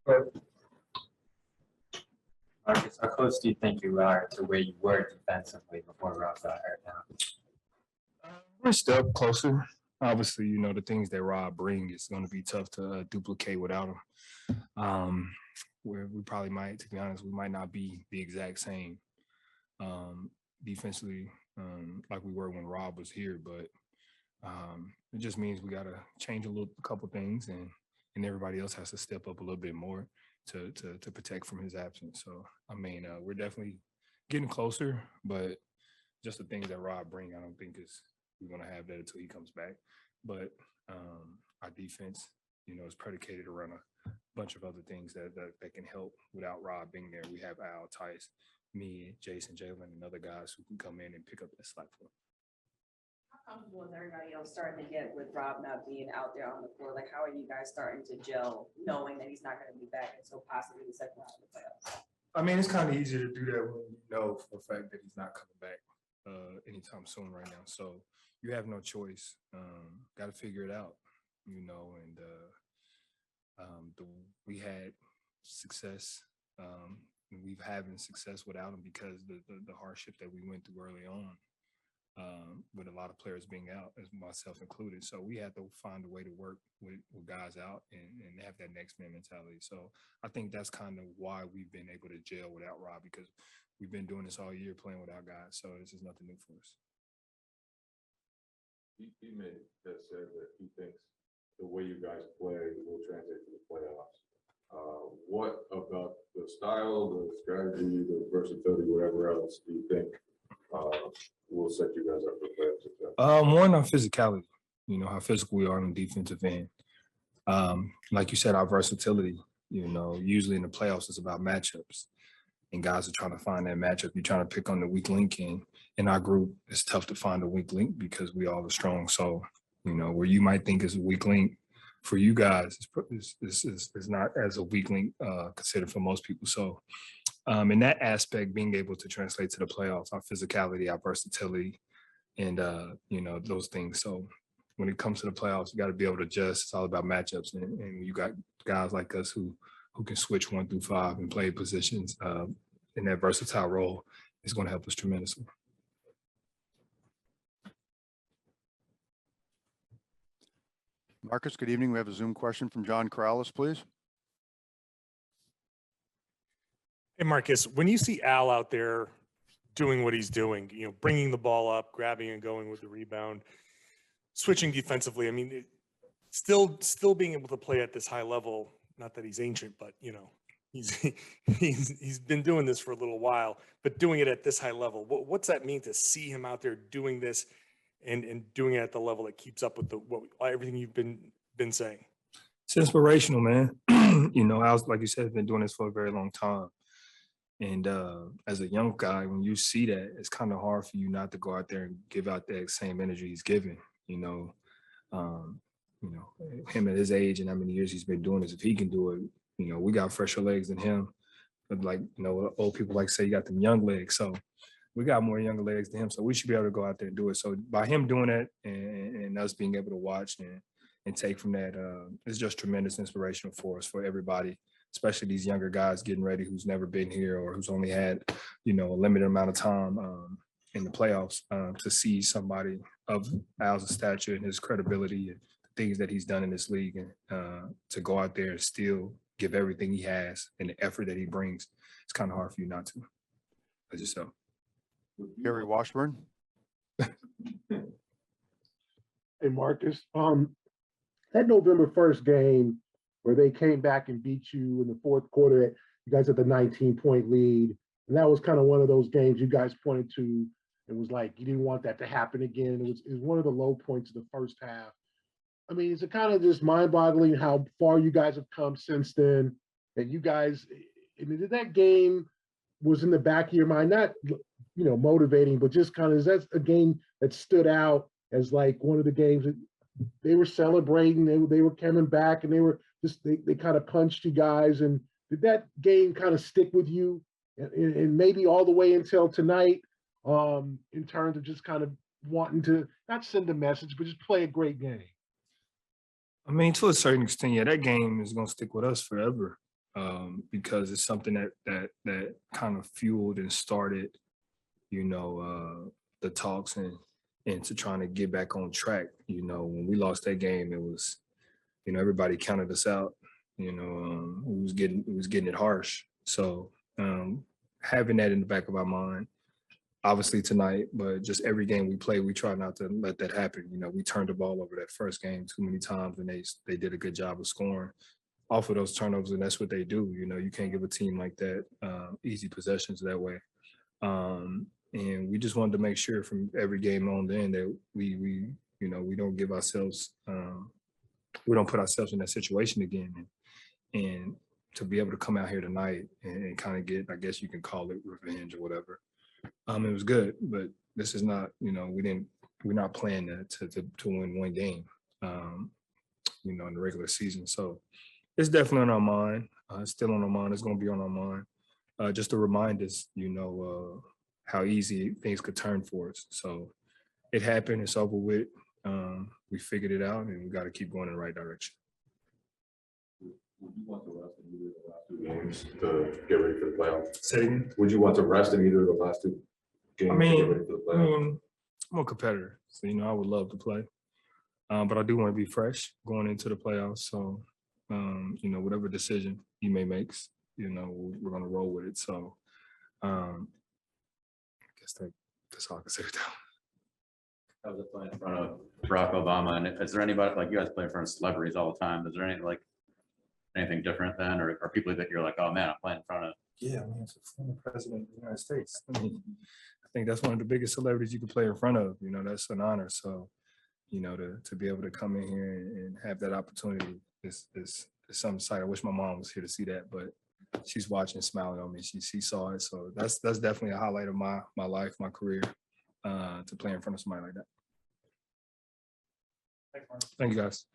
But Marcus, how close do you think you are to where you were defensively before Rob got hurt now? We're a step closer. Obviously, the things that Rob brings is going to be tough to duplicate without him. Where we probably might, to be honest, we might not be the exact same defensively like we were when Rob was here, but it just means we got to change a couple things, and everybody else has to step up a little bit more to protect from his absence. So, I mean, we're definitely getting closer, but just the things that Rob brings, I don't think we're going to have that until he comes back. But our defense, is predicated around a bunch of other things that can help without Rob being there. We have Al, Tice, me, Jason, Jalen, and other guys who can come in and pick up that slack for him. How comfortable is everybody else starting to get with Rob not being out there on the floor? Like, how are you guys starting to gel, knowing that he's not going to be back until possibly the second round of the playoffs? I mean, it's kind of easier to do that when you know for a fact that he's not coming back anytime soon right now. So you have no choice. Got to figure it out, and we had success. We've having success without him because the hardship that we went through early on with a lot of players being out, as myself included. So we had to find a way to work with guys out and have that next man mentality. So I think that's kind of why we've been able to gel without Rob, because we've been doing this all year playing without guys. So this is nothing new for us. He has said that he thinks the way you guys play will translate to the playoffs. What about the style, the strategy, the versatility, whatever else do you think will set you guys up for playoff success? One, our physicality, how physical we are on the defensive end. Like you said, our versatility, usually in the playoffs, it's about matchups. And guys are trying to find that matchup. You're trying to pick on the weak link. And in our group, it's tough to find a weak link because we all are strong. So, where you might think is a weak link, for you guys, it's not as a weak link considered for most people. So in that aspect, being able to translate to the playoffs, our physicality, our versatility, and, those things. So when it comes to the playoffs, you got to be able to adjust. It's all about matchups. And you got guys like us who can switch 1 through 5 and play positions in that versatile role is going to help us tremendously. Marcus, good evening. We have a Zoom question from John Corrales, please. Hey, Marcus, when you see Al out there doing what he's doing, bringing the ball up, grabbing and going with the rebound, switching defensively, I mean, still being able to play at this high level, not that he's ancient, but, he's been doing this for a little while, but doing it at this high level, what's that mean to see him out there doing this and doing it at the level that keeps up with everything you've been saying? It's inspirational, man. Al's, like you said, been doing this for a very long time. And as a young guy, when you see that, it's kind of hard for you not to go out there and give out that same energy he's giving. Him at his age and how many years he's been doing this, if he can do it, we got fresher legs than him. But old people like to say you got them young legs. So we got more younger legs than him. So we should be able to go out there and do it. So by him doing it and us being able to watch and take from that, it's just tremendous inspirational for us, for everybody, especially these younger guys getting ready who's never been here or who's only had, a limited amount of time in the playoffs to see somebody of Al's stature and his credibility and the things that he's done in this league and to go out there and still give everything he has and the effort that he brings. It's kind of hard for you not to. I just so. Gary Washburn. Hey, Marcus. That November 1st game where they came back and beat you in the fourth quarter, you guys had the 19-point lead. And that was kind of one of those games you guys pointed to. It was like you didn't want that to happen again. It was one of the low points of the first half. I mean, is it kind of just mind-boggling how far you guys have come since then? And you guys, I mean, that game was in the back of your mind, not motivating, but just kind of, is that a game that stood out as like one of the games that they were celebrating, they were coming back and they were just, they kind of punched you guys. And did that game kind of stick with you and maybe all the way until tonight in terms of just kind of wanting to not send a message, but just play a great game? I mean, to a certain extent, yeah, that game is going to stick with us forever. because it's something that kind of fueled and started, you know, the talks and to trying to get back on track. You know, when we lost that game, it was, you know, everybody counted us out. You know, it was getting it harsh. So having that in the back of our mind, obviously tonight, but just every game we play, we try not to let that happen. You know, we turned the ball over that first game too many times, and they did a good job of scoring off of those turnovers, and that's what they do. You know, you can't give a team like that easy possessions that way. And we just wanted to make sure from every game on then that we you know, we don't give ourselves, we don't put ourselves in that situation again. And to be able to come out here tonight and kind of get, I guess you can call it revenge or whatever. It was good, but this is not, you know, we're not playing that to win one game, you know, in the regular season. So it's definitely on our mind. It's still on our mind. It's going to be on our mind. Just to remind us, you know, how easy things could turn for us. So it happened. It's over with. We figured it out, and we got to keep going in the right direction. Would you want to rest in either of the last 2 games to get ready for the playoffs? Say it again? Would you want to rest in either of the last 2 games I to mean, get ready for the playoffs? I'm a competitor, so, you know, I would love to play. But I do want to be fresh going into the playoffs. So, you know, whatever decision he may make, you know, we're going to roll with it. So, I guess that's all I can say with that. I was playing in front of Barack Obama, and is there anybody, like, you guys play in front of celebrities all the time? Is there any, like, anything different then, or people that you're like, oh man, I'm playing in front of? Yeah, I mean, it's a former president of the United States. I mean, I think that's one of the biggest celebrities you can play in front of. You know, that's an honor. So, you know, to be able to come in here and have that opportunity is some sight. I wish my mom was here to see that, but she's watching, smiling on me. She saw it. So that's definitely a highlight of my life, my career, to play in front of somebody like that. Thank you, guys.